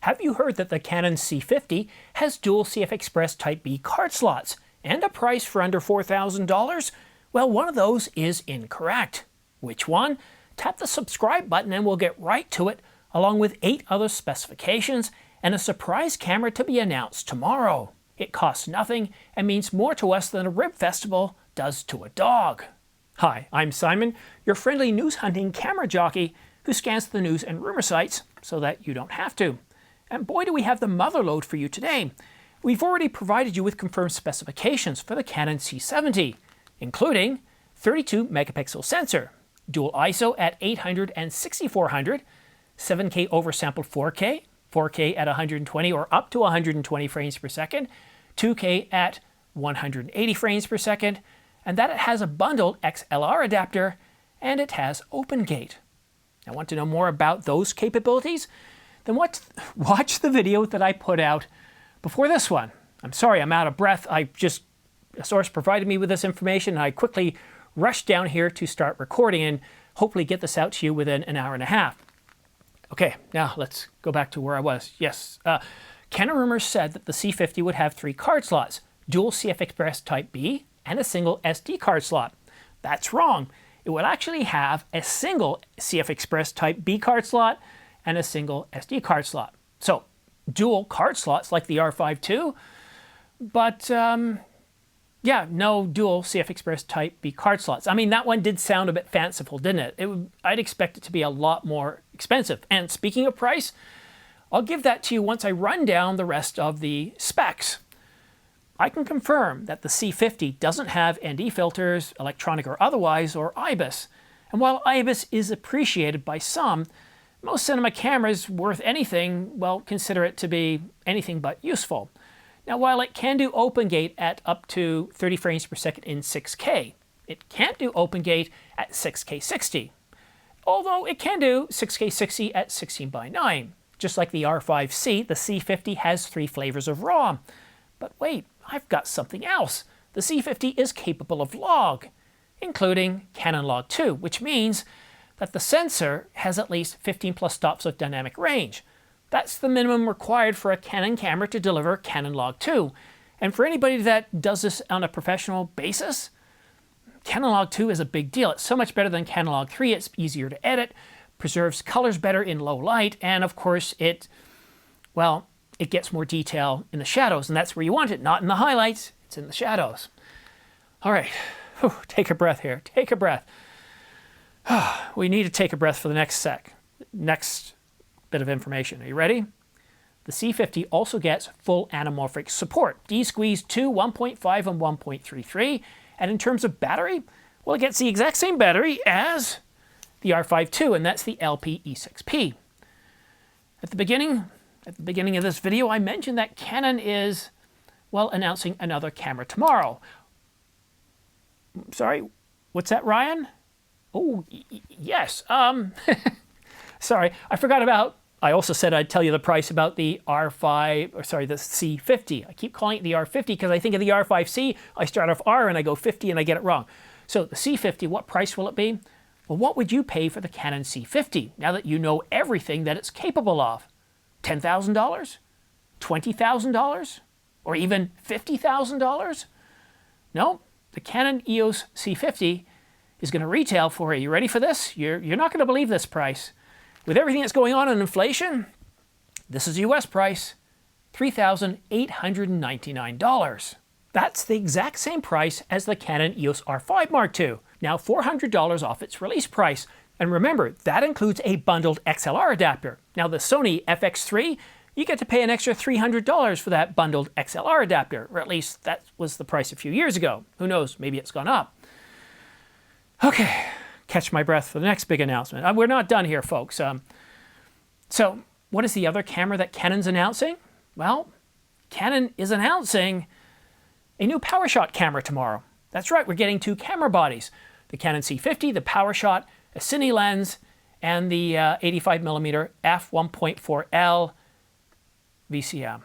Have you heard that the Canon C50 has dual CF Express Type B card slots and a price for under $4,000? Well, one of those is incorrect. Which one? Tap the subscribe button and we'll get right to it, along with 8 other specifications and a surprise camera to be announced tomorrow. It costs nothing and means more to us than a rib festival does to a dog. Hi, I'm Simon, your friendly news hunting camera jockey who scans the news and rumor sites so that you don't have to. And boy, do we have the mother load for you today. We've already provided you with confirmed specifications for the Canon C70, including 32 megapixel sensor, dual ISO at 800 and 6400, 7K oversampled 4K, 4K at 120 or up to 120 frames per second, 2K at 180 frames per second, and that it has a bundled XLR adapter, and it has OpenGate. Now, want to know more about those capabilities? Then watch the video that I put out before this one. I'm sorry, I'm out of breath. A source provided me with this information, and I quickly rushed down here to start recording and hopefully get this out to you within an hour and a half. Okay, now let's go back to where I was. Yes, Canon rumors said that the C50 would have 3 card slots, dual CF Express Type B and a single SD card slot. That's wrong. It would actually have a single CF Express Type B card slot and a single SD card slot. So dual card slots like the R5 II, but yeah, no dual CF Express Type B card slots. I mean, that one did sound a bit fanciful, didn't it? I'd expect it to be a lot more expensive. And speaking of price, I'll give that to you once I run down the rest of the specs. I can confirm that the C50 doesn't have ND filters, electronic or otherwise, or IBIS. And while IBIS is appreciated by some, most cinema cameras worth anything, well, consider it to be anything but useful. Now, while it can do OpenGate at up to 30 frames per second in 6K, it can't do OpenGate at 6K 60. Although it can do 6K 60 at 16:9. Just like the R5C, the C50 has 3 flavors of RAW. But wait, I've got something else. The C50 is capable of log, including Canon Log 2, which means that the sensor has at least 15 plus stops of dynamic range. That's the minimum required for a Canon camera to deliver Canon Log 2. And for anybody that does this on a professional basis, Canon Log 2 is a big deal. It's so much better than Canon Log 3. It's easier to edit, preserves colors better in low light, and of course it gets more detail in the shadows, and that's where you want it, not in the highlights. It's in the shadows. All right, whew, take a breath here. Take a breath. We need to take a breath for the next bit of information. Are you ready? The C50 also gets full anamorphic support, D-Squeeze 2, 1.5 and 1.33. And in terms of battery, well, it gets the exact same battery as the R5 II, and that's the LP-E6P. At the beginning of this video, I mentioned that Canon is, well, announcing another camera tomorrow. Sorry, what's that, Ryan? Oh, yes. Sorry, I also said I'd tell you the price about the the C50. I keep calling it the R50 because I think of the R5C. I start off R and I go 50 and I get it wrong. So the C50, what price will it be? Well, what would you pay for the Canon C50 now that you know everything that it's capable of? $10,000? $20,000? Or even $50,000? No, the Canon EOS C50 is going to retail for you ready for this? You're not going to believe this price. With everything that's going on in inflation, this is US price, $3,899. That's the exact same price as the Canon EOS R5 Mark II, now $400 off its release price. And remember, that includes a bundled XLR adapter. Now the Sony FX3, you get to pay an extra $300 for that bundled XLR adapter, or at least that was the price a few years ago. Who knows, maybe it's gone up. Okay, catch my breath for the next big announcement. We're not done here, folks. So what is the other camera that Canon's announcing? Well, Canon is announcing a new PowerShot camera tomorrow. That's right, we're getting 2 camera bodies. The Canon C50, the PowerShot, a cine lens, and the 85mm f1.4L VCM.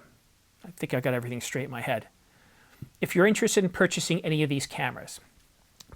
I think I got everything straight in my head. If you're interested in purchasing any of these cameras,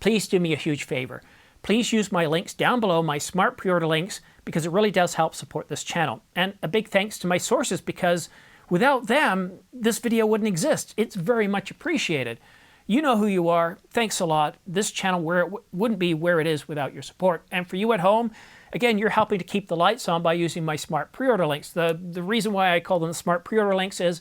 please do me a huge favor. please use my links down below, my smart pre-order links, because it really does help support this channel. And a big thanks to my sources, because without them, this video wouldn't exist. It's very much appreciated. You know who you are. Thanks a lot. This channel wouldn't be where it is without your support. And for you at home, again, you're helping to keep the lights on by using my smart pre-order links. The reason why I call them the smart pre-order links is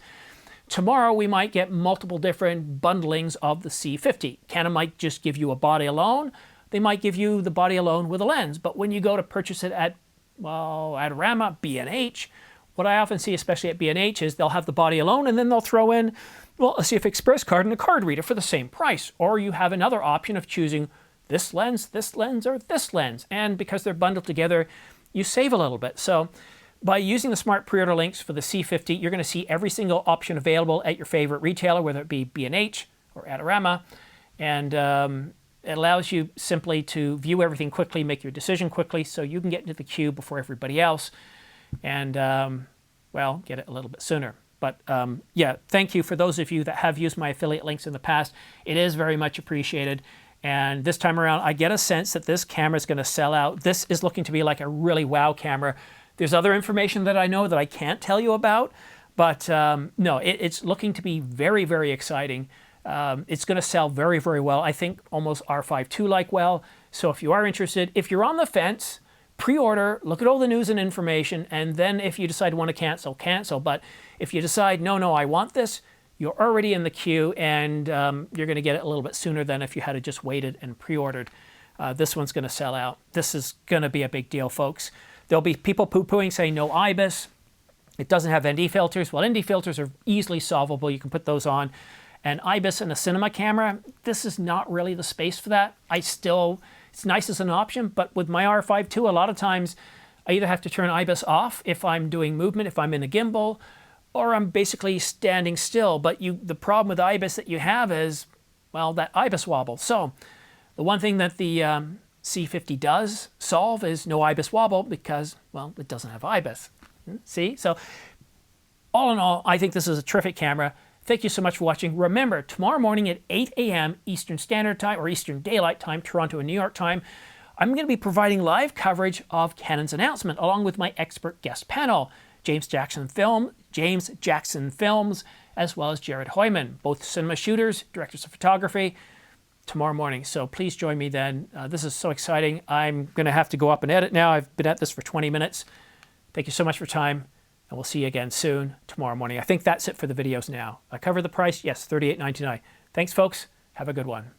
tomorrow we might get multiple different bundlings of the C50. Canon might just give you a body alone. They might give you the body alone with a lens. But when you go to purchase it at, well, Adorama, B&H, what I often see, especially at B&H, is they'll have the body alone and then they'll throw in, well, a CF Express card and a card reader for the same price. Or you have another option of choosing this lens, or this lens. And because they're bundled together, you save a little bit. So by using the smart pre-order links for the C50, you're going to see every single option available at your favorite retailer, whether it be B&H or Adorama. And it allows you simply to view everything quickly, make your decision quickly, so you can get into the queue before everybody else and, well, get it a little bit sooner. But yeah, thank you for those of you that have used my affiliate links in the past. It is very much appreciated. And this time around, I get a sense that this camera is going to sell out. This is looking to be like a really wow camera. There's other information that I know that I can't tell you about, but no, it's looking to be very, very exciting. It's going to sell very, very well. I think almost R5 II like well. So if you are interested, if you're on the fence, pre-order, look at all the news and information, and then if you decide to want to cancel, cancel. But if you decide, no, I want this, you're already in the queue, and you're going to get it a little bit sooner than if you had just waited and pre-ordered. This one's going to sell out. This is going to be a big deal, folks. There'll be people poo-pooing, saying no IBIS. It doesn't have ND filters. Well, ND filters are easily solvable. You can put those on. And IBIS in a cinema camera, this is not really the space for that. It's nice as an option, but with my R5 II, a lot of times I either have to turn IBIS off if I'm doing movement, if I'm in a gimbal, or I'm basically standing still. But the problem with IBIS that you have is, well, that IBIS wobble. So the one thing that the C50 does solve is no IBIS wobble because, well, it doesn't have IBIS. See? So all in all, I think this is a terrific camera. Thank you so much for watching. Remember, tomorrow morning at 8 a.m. Eastern Standard Time, or Eastern Daylight Time, Toronto and New York time, I'm going to be providing live coverage of Canon's announcement, along with my expert guest panel, James Jackson Films, as well as Jared Hoyman, both cinema shooters, directors of photography, tomorrow morning. So please join me then. This is so exciting. I'm going to have to go up and edit now. I've been at this for 20 minutes. Thank you so much for your time. And we'll see you again soon, tomorrow morning. I think that's it for the videos now. I covered the price. Yes, $38.99. Thanks, folks. Have a good one.